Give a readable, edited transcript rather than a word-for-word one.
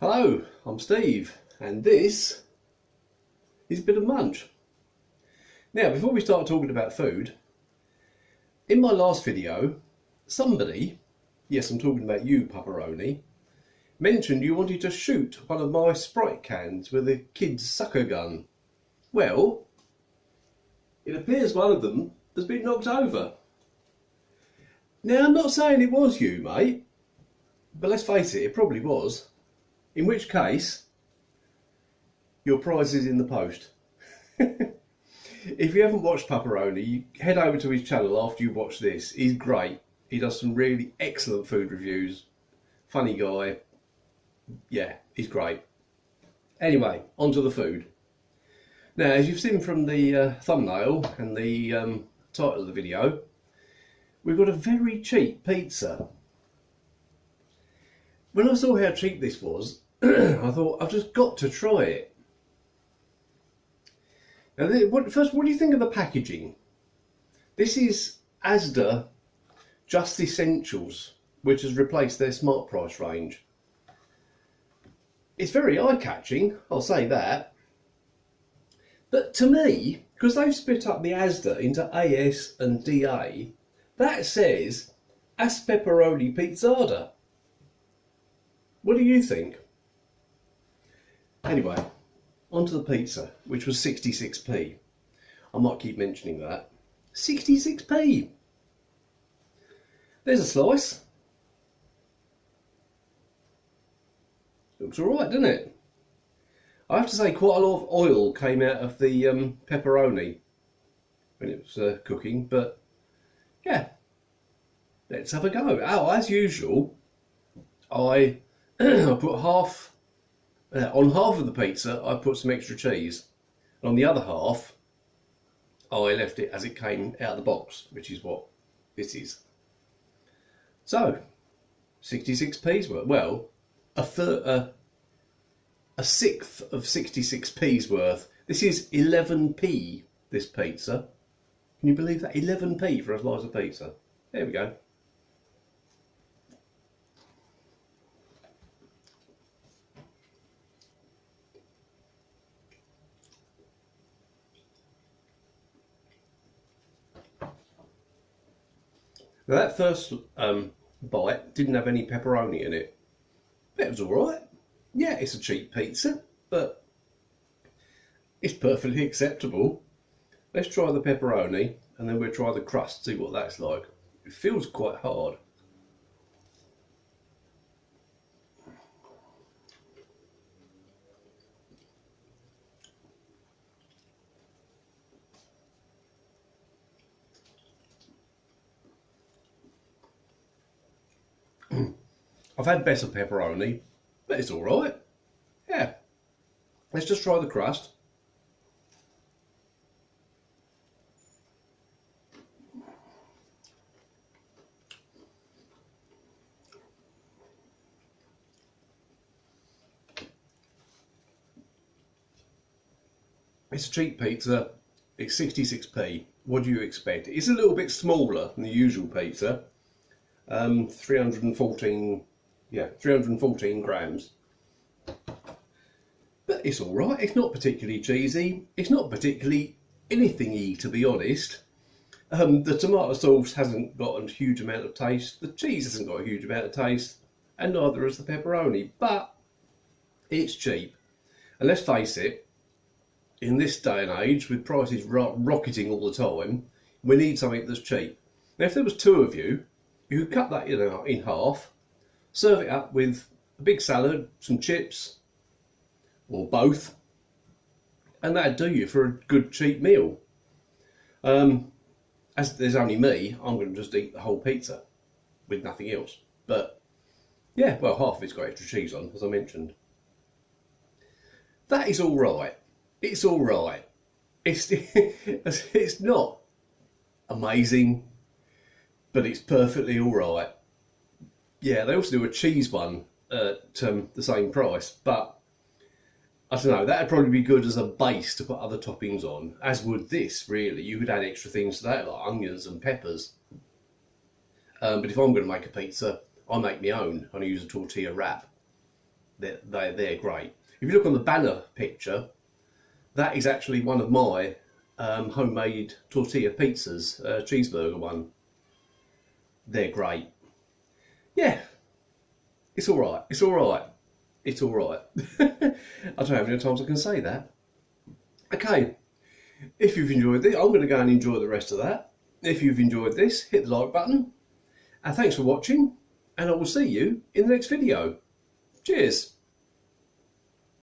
Hello, I'm Steve, and this is a bit of munch. Now, before we start talking about food, in my last video, somebody, yes, I'm talking about you, Pepperoni, mentioned you wanted to shoot one of my Sprite cans with a kid's sucker gun. Well, it appears one of them has been knocked over. Now, I'm not saying it was you, mate, but let's face it, it probably was. In which case, your prize is in the post. If you haven't watched Pepperoni, head over to his channel after you watch this. He's great. He does some really excellent food reviews. Funny guy. Yeah, he's great. Anyway, on to the food. Now, as you've seen from the thumbnail and the title of the video, we've got a very cheap pizza. When I saw how cheap this was, I thought, I've just got to try it. Now, first, what do you think of the packaging? This is Asda Just Essentials, which has replaced their Smart Price range. It's very eye-catching, I'll say that. But to me, because they've split up the Asda into AS and DA, that says As Pepperoni Pizzada. What do you think? Anyway, onto the pizza, which was 66p. I might keep mentioning that. 66p! There's a slice. Looks alright, doesn't it? I have to say, quite a lot of oil came out of the pepperoni when it was cooking, but yeah, let's have a go. Oh, as usual, I put half, on half of the pizza I put some extra cheese, and on the other half I left it as it came out of the box, which is what this is. So 66p's worth, well, a sixth of 66p's worth. This is 11p, this pizza. Can you believe that? 11p for a slice of pizza. There we go. Now, that first bite didn't have any pepperoni in it. It was alright. Yeah, it's a cheap pizza, but it's perfectly acceptable. Let's try the pepperoni and then we'll try the crust, see what that's like. It feels quite hard. I've had better pepperoni, but it's alright. Yeah. Let's just try the crust. It's a cheap pizza. It's 66p. What do you expect? It's a little bit smaller than the usual pizza. 314 grams. But it's alright. It's not particularly cheesy. It's not particularly anything-y, to be honest. The tomato sauce hasn't got a huge amount of taste. The cheese hasn't got a huge amount of taste. And neither has the pepperoni. But it's cheap. And let's face it, in this day and age, with prices rocketing all the time, we need something that's cheap. Now, if there was two of you, you could cut that in half, serve it up with a big salad, some chips, or both, and that'd do you for a good cheap meal. As there's only me, I'm going to just eat the whole pizza with nothing else. But yeah, well, half of it's got extra cheese on, as I mentioned. That is all right. It's all right. It's not amazing, but it's perfectly all right. Yeah, they also do a cheese one at the same price, but I don't know, that'd probably be good as a base to put other toppings on, as would this, really. You could add extra things to that, like onions and peppers. But if I'm going to make a pizza, I make my own and I use a tortilla wrap. they're great. If you look on the banner picture, that is actually one of my homemade tortilla pizzas, cheeseburger one. They're great. Yeah, it's all right. It's all right. It's all right. I don't know how many times I can say that. Okay, if you've enjoyed this, I'm going to go and enjoy the rest of that. If you've enjoyed this, hit the like button. And thanks for watching. And I will see you in the next video. Cheers.